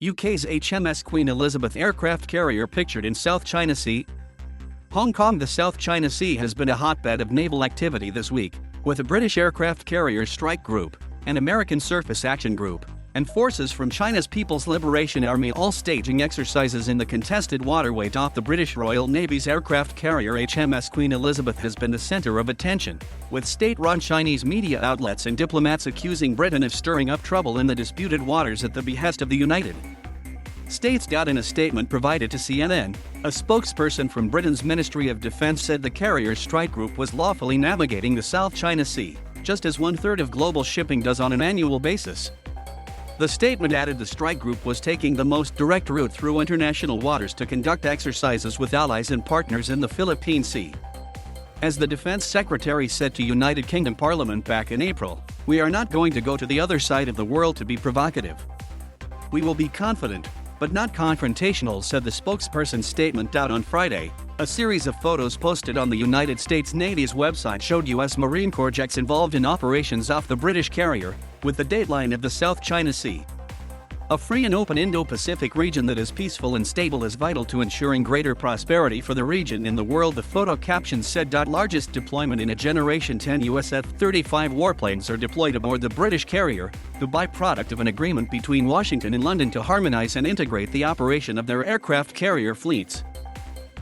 UK's HMS Queen Elizabeth aircraft carrier pictured in South China Sea. Hong Kong. The South China Sea has been a hotbed of naval activity this week, with a British aircraft carrier strike group, an American surface action group, and forces from China's People's Liberation Army all staging exercises in the contested waterway.The. The British Royal Navy's aircraft carrier HMS Queen Elizabeth has been the centre of attention, with state-run Chinese media outlets and diplomats accusing Britain of stirring up trouble in the disputed waters at the behest of the United States. In a statement provided to CNN, a spokesperson from Britain's Ministry of Defence said the carrier strike group was lawfully navigating the South China Sea, just as one-third of global shipping does on an annual basis. The statement added the strike group was taking the most direct route through international waters to conduct exercises with allies and partners in the Philippine Sea. As the Defense Secretary said to United Kingdom Parliament back in April, "We are not going to go to the other side of the world to be provocative. We will be confident, but not confrontational," said the spokesperson's statement. On Friday, a series of photos posted on the United States Navy's website showed U.S. Marine Corps jets involved in operations off the British carrier, with the dateline of the South China Sea. A free and open Indo-Pacific region that is peaceful and stable is vital to ensuring greater prosperity for the region and the world, the photo caption said. Largest deployment in a generation. 10 US F-35 warplanes are deployed aboard the British carrier, the byproduct of an agreement between Washington and London to harmonize and integrate the operation of their aircraft carrier fleets.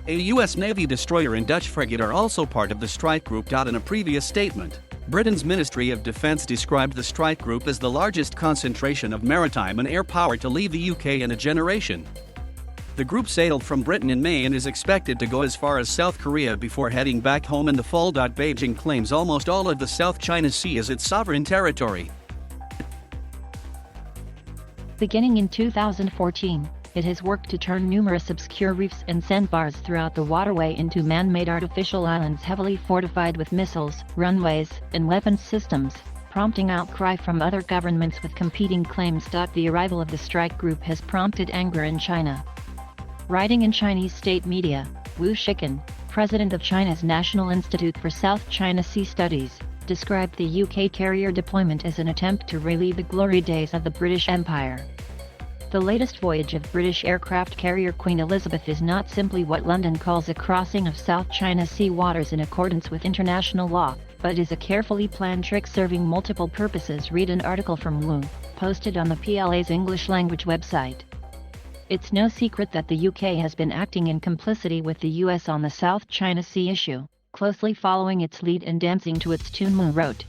A U.S. Navy destroyer and Dutch frigate are also part of the strike group. In a previous statement, Britain's Ministry of Defence described the strike group as the largest concentration of maritime and air power to leave the UK in a generation. The group sailed from Britain in May and is expected to go as far as South Korea before heading back home in the fall. Beijing claims almost all of the South China Sea as its sovereign territory. Beginning in 2014, it has worked to turn numerous obscure reefs and sandbars throughout the waterway into man-made artificial islands heavily fortified with missiles, runways, and weapons systems, prompting outcry from other governments with competing claims. The arrival of the strike group has prompted anger in China. Writing in Chinese state media, Wu Shiqin, president of China's National Institute for South China Sea Studies, described the UK carrier deployment as an attempt to relive the glory days of the British Empire. The latest voyage of British aircraft carrier Queen Elizabeth is not simply what London calls a crossing of South China Sea waters in accordance with international law, but is a carefully planned trick serving multiple purposes. Read an article from Wu, posted on the PLA's English language website. It's no secret that the UK has been acting in complicity with the US on the South China Sea issue, closely following its lead and dancing to its tune. Wu wrote,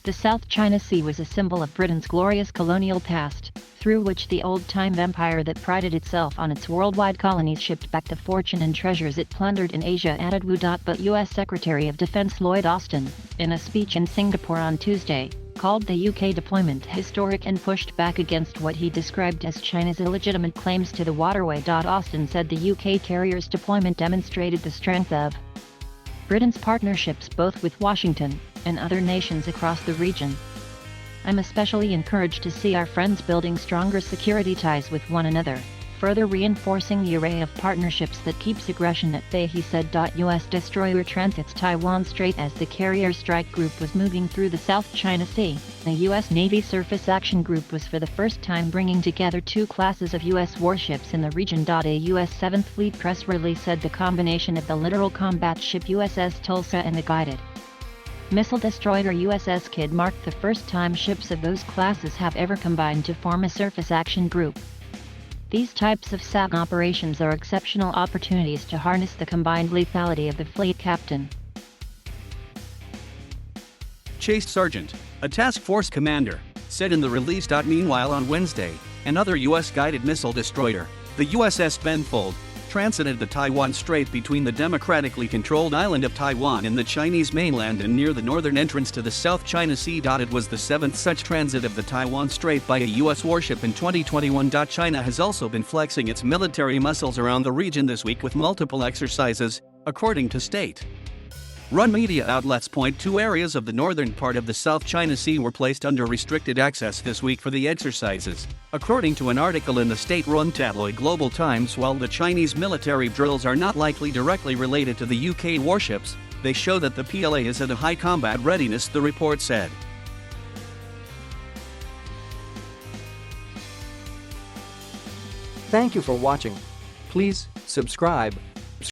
"The South China Sea was a symbol of Britain's glorious colonial past, through which the old-time empire that prided itself on its worldwide colonies shipped back the fortune and treasures it plundered in Asia," added Wu. But U.S. Secretary of Defense Lloyd Austin, in a speech in Singapore on Tuesday, called the UK deployment historic and pushed back against what he described as China's illegitimate claims to the waterway. Austin said the UK carrier's deployment demonstrated the strength of Britain's partnerships both with Washington and other nations across the region. "I'm especially encouraged to see our friends building stronger security ties with one another, further reinforcing the array of partnerships that keeps aggression at bay," he said. U.S. destroyer transits Taiwan Strait. As the carrier strike group was moving through the South China Sea, the U.S. Navy Surface Action Group was for the first time bringing together two classes of U.S. warships in the region. A U.S. 7th Fleet press release said the combination of the littoral combat ship USS Tulsa and the guided missile destroyer USS Kidd marked the first time ships of those classes have ever combined to form a surface action group. These types of SAG operations are exceptional opportunities to harness the combined lethality of the fleet captain. Chase Sergeant, a task force commander, said in the release. Meanwhile, on Wednesday, another U.S. guided missile destroyer, the USS Benfold, transited the Taiwan Strait between the democratically controlled island of Taiwan and the Chinese mainland and near the northern entrance to the South China Sea. It was the seventh such transit of the Taiwan Strait by a U.S. warship in 2021. China has also been flexing its military muscles around the region this week with multiple exercises, according to state-run media outlets. Two areas of the northern part of the South China Sea were placed under restricted access this week for the exercises, according to an article in the state-run tabloid Global Times. While the Chinese military drills are not likely directly related to the UK warships, they show that the PLA is at a high combat readiness, the report said. Thank you for watching. Please subscribe